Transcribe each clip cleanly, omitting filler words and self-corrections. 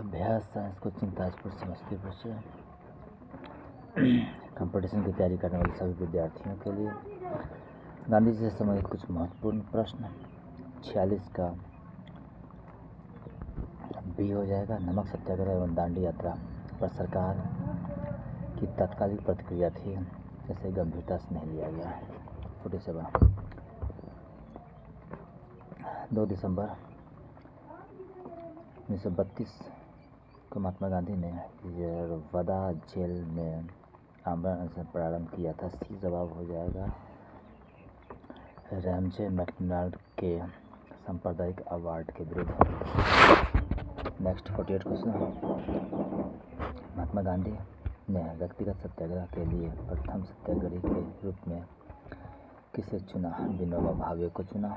अभ्यास science coaching Tajpur Samastipur से competition की तैयारी करने वाले सभी विद्यार्थियों के लिए गांधी जी से संबंधित कुछ महत्वपूर्ण प्रश्न। 46 का बी हो जाएगा। नमक सत्याग्रह एवं दांडी यात्रा पर सरकार की तात्कालिक प्रतिक्रिया थी, इसे गंभीरता से नहीं लिया गया। 47 2 दिसंबर 1932 को महात्मा गांधी ने यरवदा जेल में आमरण अनशन प्रारंभ किया था। सी जवाब हो जाएगा रैमजे मैकडॉनल्ड के सांप्रदायिक अवार्ड के विरुद्ध। Next 48 question. महात्मा गांधी ने व्यक्तिगत सत्याग्रह के लिए प्रथम सत्याग्रही के रूप में किसे चुना? विनोबा भावे को चुना।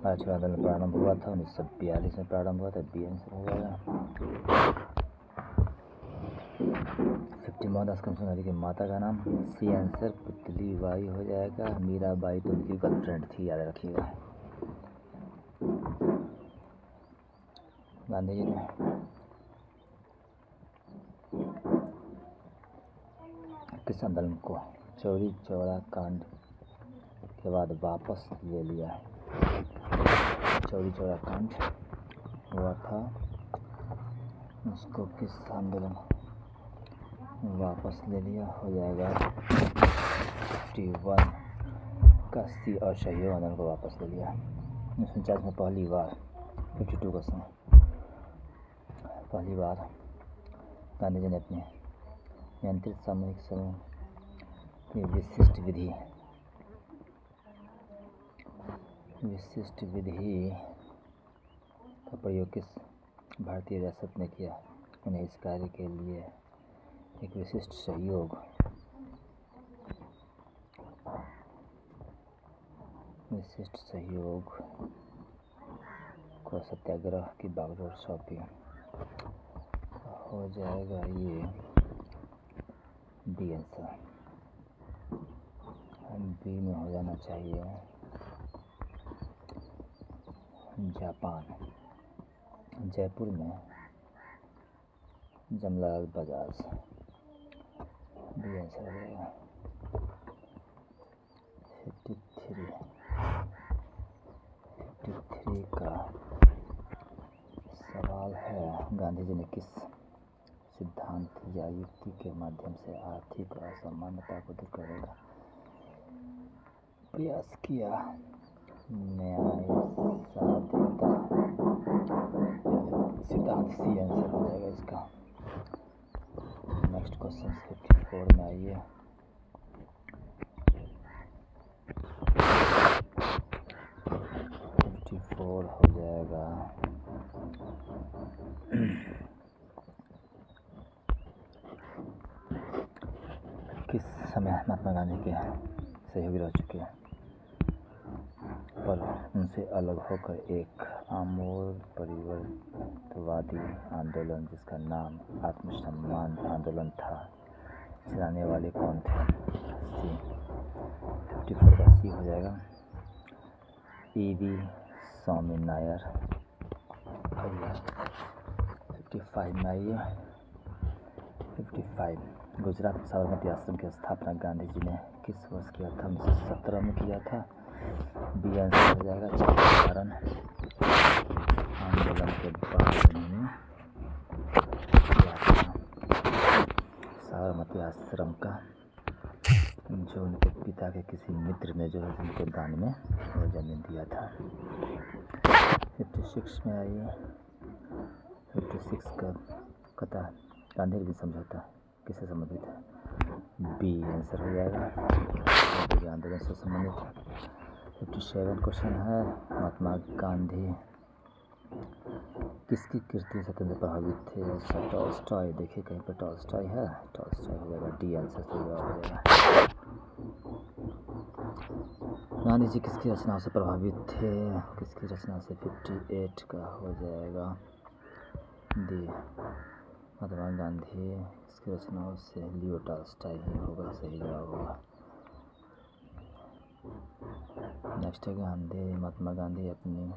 भारत छोड़ो आंदोलन प्रारंभ हुआ था 1942 में प्रारंभ हुआ था। बी आंसर हो जाएगा। 50 मोहनदास करमचंद गांधी की माता का नाम? सी आंसर पुतली बाई हो जाएगा। मीराबाई तो उनकी गर्लफ्रेंड थी, याद रखिएगा। गांधी जी ने किस आंदोलन को चौरी चौरा कांड के बाद वापस ले लिया? चौरी चौरा कांड हुआ था, उसको किस आंदोलन वापस ले लिया? हो जाएगा 51 का सी और सहयोग आंदोलन को वापस ले लिया। 1949 में पहली बार 52 का समय पहली बार गांधी जी ने अपने नियंत्रित सामूहिक समूह की विशिष्ट विधि का प्रयोग किस भारतीय रियासत ने किया? उन्हें इस कार्य के लिए एक विशिष्ट सहयोग को सत्याग्रह की बागडोर सौंपी। हो जाएगा ये बी आंसर। बी में हो जाना चाहिए जापान। जयपुर में जमलाल बजाज। बी आंसर हो जाएगा। 53 का सवाल है, गांधी जी ने किस सिद्धांत या युक्ति के माध्यम से आर्थिक असमानता को दूर करने का प्रयास किया? न्याय साध्यता सिद्धांत। सी आंसर हो जाएगा इसका। नेक्स्ट क्वेश्चन 54 में आइए। हो जाएगा किस समय महात्मा गांधी के सहयोगी रह चुके हैं पर उनसे अलग होकर एक आमूल परिवर्तनवादी आंदोलन जिसका नाम आत्मसम्मान आंदोलन था, चलाने वाले कौन थे? सी 54 का सी हो जाएगा E.V. स्वामी नायर। 55 में आइए। 55 गुजरात में साबरमती आश्रम की स्थापना गांधी जी ने किस वर्ष किया था? 1917 में किया था। बी आंसर हो जाएगा। चंपारण आंदोलन के बाद उन्होंने किया था साबरमती आश्रम का, जो उनके पिता के किसी मित्र ने जो है उनको दान में वो जमीन दिया था। 56 में आइए। 56 का कथा गांधी जी समझौता किससे संबंधित है? बी आंसर हो जाएगा। आंदोलन से संबंधित। 57 क्वेश्चन है, महात्मा गांधी किसकी कृति से अत्यंत प्रभावित थे? टॉलस्टॉय। देखिए कहीं पर टॉलस्टॉय है, टॉलस्टॉय हो जाएगा। डी आंसर से जवाब हो जाएगा। गांधी जी किसकी रचनाओं से प्रभावित थे? किसकी रचना से? 58 का हो जाएगा डी। महात्मा गांधी किसकी रचनाओं से? लियो टॉलस्टॉय ही होगा, सही जवाब होगा। नेक्स्ट है गांधी महात्मा गांधी अपनी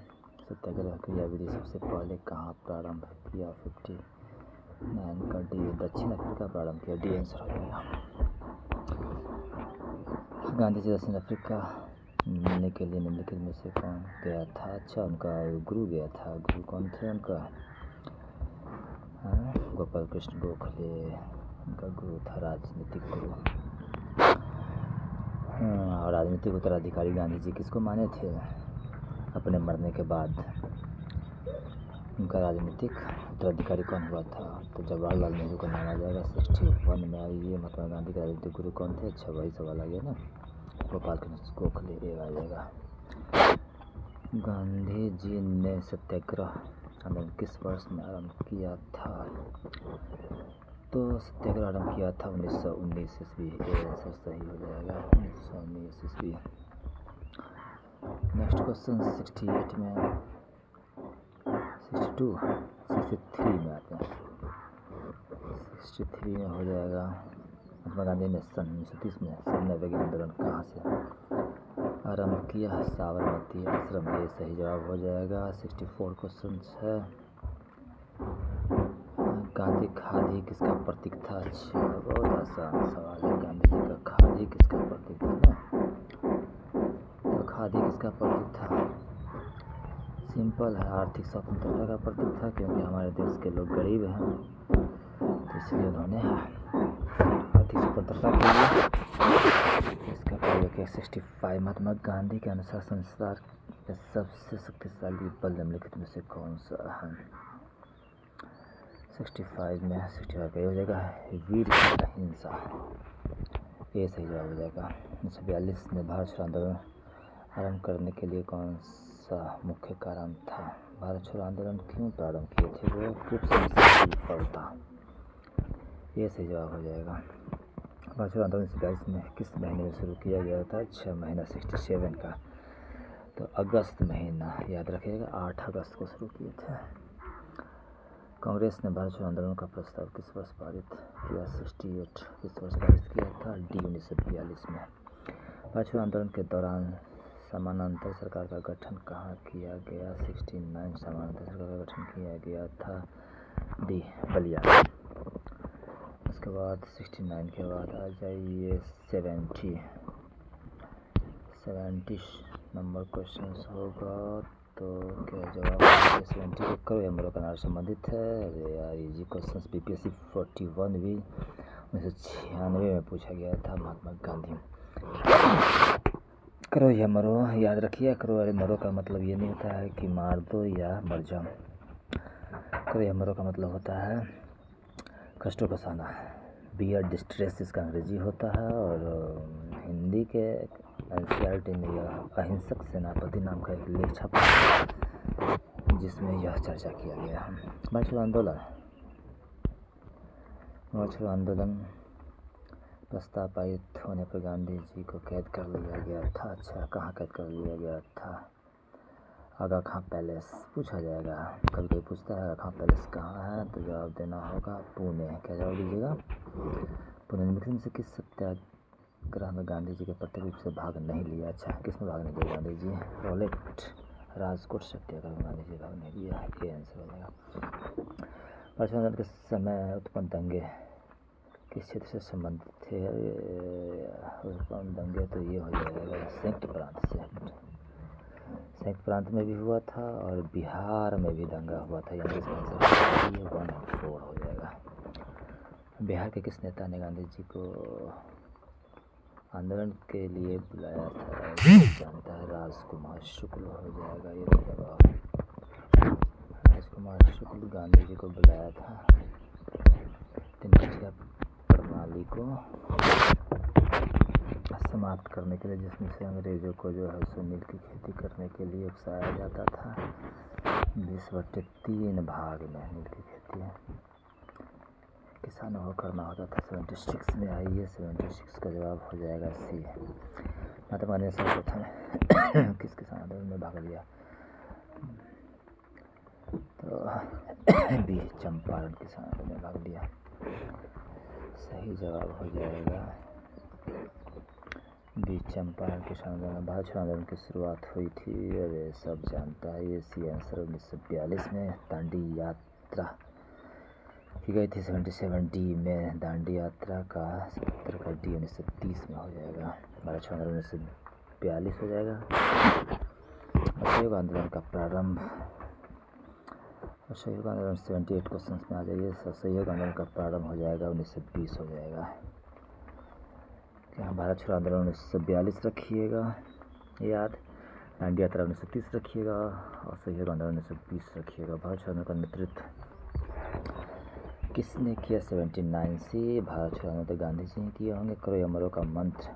सत्याग्रह क्रियाविधि सबसे पहले कहाँ प्रारंभ किया? 59 का डी। दक्षिण अफ्रीका प्रारंभ किया। डी आंसर हो जाएगा। गांधी जी दक्षिण अफ्रीका मिलने के लिए निम्नलिखित में से कौन गया था? अच्छा, उनका गुरु गया था। गुरु कौन थे उनका? गोपाल कृष्ण गोखले उनका गुरु था, राजनीतिक गुरु। और राजनीतिक उत्तराधिकारी गांधी जी किसको माने थे अपने मरने के बाद? उनका राजनीतिक उत्तराधिकारी कौन हुआ था? तो जवाहरलाल नेहरू का नाम आ जाएगा। 61 में आइए। महात्मा गांधी के राजनीतिक गुरु कौन थे? अच्छा, वही सवाल आ गया ना। गोपाल कृष्ण गोखले आ जाएगा। गांधी जी ने सत्याग्रह आंदोलन किस वर्ष में आरंभ किया था? तो सत्याग्रह आरंभ किया था 1919 ईस्वी। आंसर सही हो जाएगा, 1919 ईस्वी। नेक्स्ट क्वेश्चन 68 में 62 63 में आते हैं। 63 में हो जाएगा। महात्मा गांधी ने सन 1930 में सत्याग्रह आंदोलन कहाँ से आरंभ किया? साबरमती आश्रम। ये सही जवाब हो जाएगा। 64 क्वेश्चन है। गांधी खादी किसका प्रतीक था? अच्छा, बहुत आसान सवाल है। गांधी जी का खादी किसका प्रतीक था ना? तो खादी किसका प्रतीक था? सिंपल है, आर्थिक स्वतंत्रता का प्रतीक था, क्योंकि हमारे देश के लोग गरीब हैं, तो इसलिए उन्होंने आर्थिक स्वतंत्रता के लिए इसका प्रयोग किया। 65 महात्मा गांधी के अनुसार संसार में सबसे शक्तिशाली बल निम्नलिखित में से कौन सा है? 65 में 65 का हो जाएगा वीर की अहिंसा। ये सही जवाब हो जाएगा। 1942 में भारत छोड़ो आंदोलन आरंभ करने के लिए कौन सा मुख्य कारण था? भारत छोड़ो आंदोलन क्यों प्रारंभ किए थे? वो क्रिप्स विफलता। ये सही जवाब हो जाएगा। भारत छोड़ो आंदोलन 1942 में किस महीने में शुरू किया गया था? 6 महीना 67 का। तो अगस्त महीना याद रखिएगा, 8 अगस्त को शुरू किए थे। कांग्रेस ने भारत छोड़ो आंदोलन का प्रस्ताव किस वर्ष पारित किया? 68 किस वर्ष पारित किया था? डी 1942 में। भारत छोड़ो आंदोलन के दौरान समानांतर सरकार का गठन कहाँ किया गया? 69 समानांतर सरकार का गठन किया गया था। डी बलिया। उसके बाद 69 के बाद आ जाइए 70 नंबर क्वेश्चन होगा। तो क्या जवाब है? 70 को करो या मरो का नाम संबंधित है। अरे यार, इजी क्वेश्चन बीपीएससी 41 भी 1996 में पूछा गया था। महात्मा गांधी करो या मरो याद रखिए। करो अरे मरो का मतलब ये नहीं होता है कि मार दो या मर जाओ। करो या मरो का मतलब होता है कष्टों को सहना। बियर डिस्ट्रेस इसका अंग्रेजी होता है। और हिंदी के एनसीईआरटी में यह अहिंसक सेनापति नाम का एक लेख छपा जिसमें यह चर्चा किया गया है। भारत छोड़ो आंदोलन प्रस्ताव पारित होने पर गांधी जी को कैद कर लिया गया था। अच्छा, कहाँ कैद कर लिया गया था? आगा खां पैलेस पूछा जाएगा। कभी कोई पूछता है आगा खां पैलेस कहाँ है, तो जवाब देना होगा पुणे। क्या जवाब दीजिएगा? पुणे। निम्नलिखित से किस सत्याग्रह में गांधी जी के प्रत्यक्ष रूप से भाग नहीं लिया? अच्छा, किसमें भाग नहीं लिया गांधी जी? रॉलेट राजकोट सत्याग्रह में गांधी जी भाग नहीं लिया। ये आंसर हो जाएगा। भारत छोड़ो आंदोलन के समय उत्पन्न दंगे किस क्षेत्र से संबंधित थे? उत्पन्न दंगे तो ये हो जाएगा संयुक्त प्रांत से। संयुक्त प्रांत में भी हुआ था और बिहार में भी दंगा हुआ था, यानी इसका आंसर 14 हो जाएगा। बिहार के किस नेता ने गांधी जी को आंदोलन के लिए बुलाया था? जानता है, राजकुमार शुक्ल हो जाएगा ये जवाब। राजकुमार शुक्ल गांधी जी को बुलाया था तीन प्रणाली को समाप्त करने के लिए, जिसमें से अंग्रेजों को जो है सो नील की खेती करने के लिए उकसाया जाता था। 20/3 भाग में नील की खेती किसानों को करना होता था। 76 में आइए। 76 का जवाब हो जाएगा सी। महात्मा गांधी ने सर्वप्रथम किस किसान आंदोलन में भाग लिया? तो बी चंपारण किसान आंदोलन में भाग लिया। सही जवाब हो जाएगा बीच चंपारण किसान आंदोलन। भारत छोड़ो आंदोलन की शुरुआत हुई थी, अरे सब जानता है ये। सी आंसर 1942 में दांडी यात्रा की गई थी। 77 डी में दांडी यात्रा का, 77 का डी 1930 में हो जाएगा। भारत छोड़ो आंदोलन 1942 हो जाएगा। असहयोग आंदोलन का प्रारंभ, असहयोग आंदोलन 78 क्वेश्चन में आ जाइए। असहयोग आंदोलन का प्रारंभ हो जाएगा 1920 हो जाएगा। यहाँ भारत छोड़ो आंदोलन 1942 रखिएगा याद, दांडी यात्रा 1930 रखिएगा और असहयोग आंदोलन 1920 रखिएगा। भारत छोड़ो आंदोलन का नेतृत्व किसने किया? 79 से भारत छोड़ो आंदोलन गांधी जी ने किया होंगे। करो या मरो का मंत्र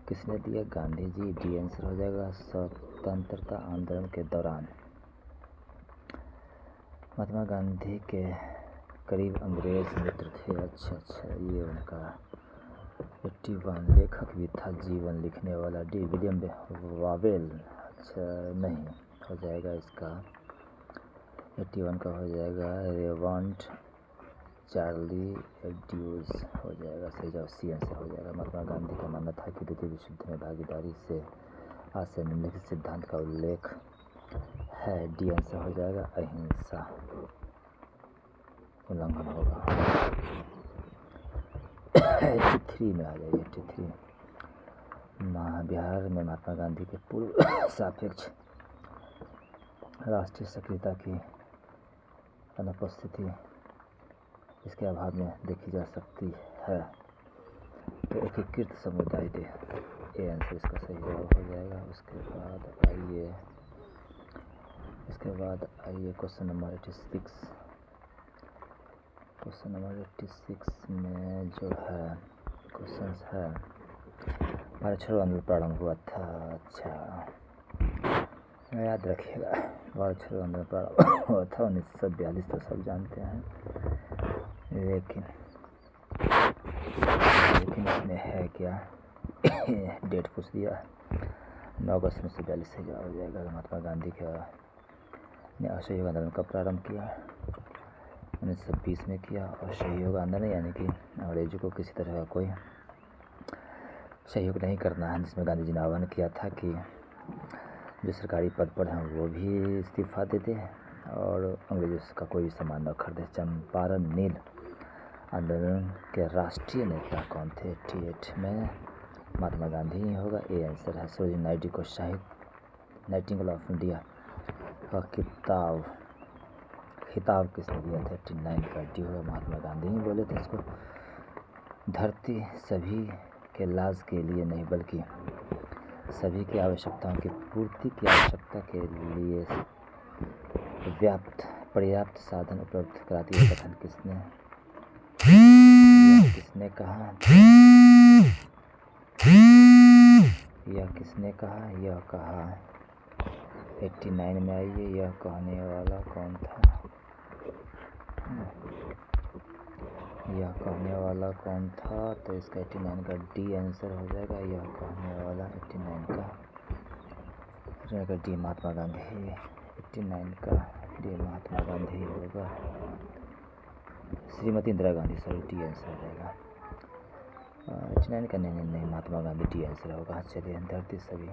किसने दिया? गांधी जी। डी आंसर हो जाएगा। स्वतंत्रता आंदोलन के दौरान महात्मा गांधी के करीब अंग्रेज मित्र थे। अच्छा, ये उनका 81 लेखक भी था, जीवन लिखने वाला। D William Wavell. अच्छा नहीं हो जाएगा इसका। 81 का हो जाएगा रेवंट चार्ली एड्यूज हो जाएगा। सही जवाब सी आंसर हो जाएगा। महात्मा गांधी का मानना था कि द्वितीय विश्व युद्ध में भागीदारी से आज से निम्नलिखित सिद्धांत का उल्लेख है। डी आंसर हो जाएगा। अहिंसा उल्लंघन होगा। 83 में आ जाइए। 83 बिहार में महात्मा गांधी के पूर्व सापेक्ष राष्ट्रीय सक्रियता की अनुपस्थिति इसके अभाव में देखी जा सकती है। तो एकीकृत समुदाय दे, ए आंसर इसका सही जवाब हो जाएगा। उसके बाद आइए क्वेश्चन नंबर 86। क्वेश्चन नंबर 86 में जो है क्वेश्चंस है, भारत छोड़ो आंदोलन प्रारंभ हुआ था। अच्छा याद रखिएगा, भारत छोड़ो आंदोलन प्रारंभ हुआ था 1942, तो सब जानते हैं। लेकिन इसमें है क्या? डेट पूछ दिया। 9 अगस्त 1942 से जवाब हो जाएगा। महात्मा गांधी ने असहयोग आंदोलन का प्रारंभ किया 1920 में किया। और सहयोग आंदोलन यानी कि अंग्रेजों को किसी तरह का कोई सहयोग नहीं करना है, जिसमें गांधी जी ने आह्वान किया था कि जो सरकारी पद पर हैं वो भी इस्तीफा दे दें और अंग्रेजों का कोई सामान न खरीदे। चंपारण नील आंदोलन के राष्ट्रीय नेता कौन थे? 88 में महात्मा गांधी ही होगा। ए आंसर है। सरोजिनी नायडू को शहीद नाइटिंगेल ऑफ इंडिया का खिताब किसने दिया था? 89 का डी होगा। महात्मा गांधी ही बोले थे इसको। धरती सभी के लाज के लिए नहीं बल्कि सभी की आवश्यकताओं की पूर्ति की आवश्यकता के लिए पर्याप्त साधन उपलब्ध कराती है। कथन किसने कहा? यह कहा 89 में आइए। यह कहने वाला कौन था? यह कहने वाला कौन था? तो इसका 89 का डी आंसर हो जाएगा। यह कहने वाला 89 का डी महात्मा गांधी। 89 का डी महात्मा गांधी होगा। Shrimati Indira Gandhi, sorry, D answer हो जाएगा। 89 का नहीं, महात्मा गांधी डी आंसर होगा। चलिए, धरती सभी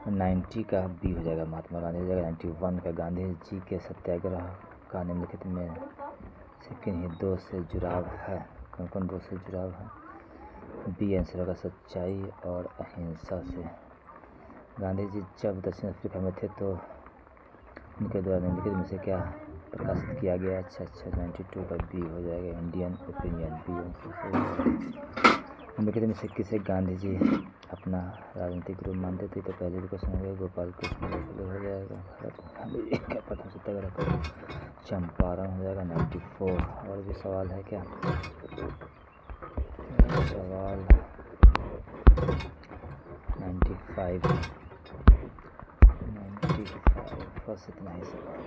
90 का बी हो जाएगा। महात्मा गांधी हो जाएगा। 91 का गांधी जी के सत्याग्रह का निम्नलिखित में से किन्हीं दो से जुड़ाव है? कौन दो से जुड़ाव है? बी आंसर होगा। सच्चाई और अहिंसा से। गांधी जी जब दक्षिण अफ्रीका में थे तो उनके द्वारा निम्नलिखित में से क्या प्रकाशित किया गया? अच्छा 92 का बी हो जाएगा। Indian opinion, B answer. निम्नलिखित में से किसे गांधी जी अपना राजनीतिक गुरु मानते थे? तो पहले भी क्वेश्चन हो गया। गोपाल कृष्ण गोखले हो जाएगा। गांधी जी का प्रथम सत्याग्रह का चंपारण हो जाएगा। 94। और भी सवाल है क्या? सवाल 95 बस इतना ही सवाल है।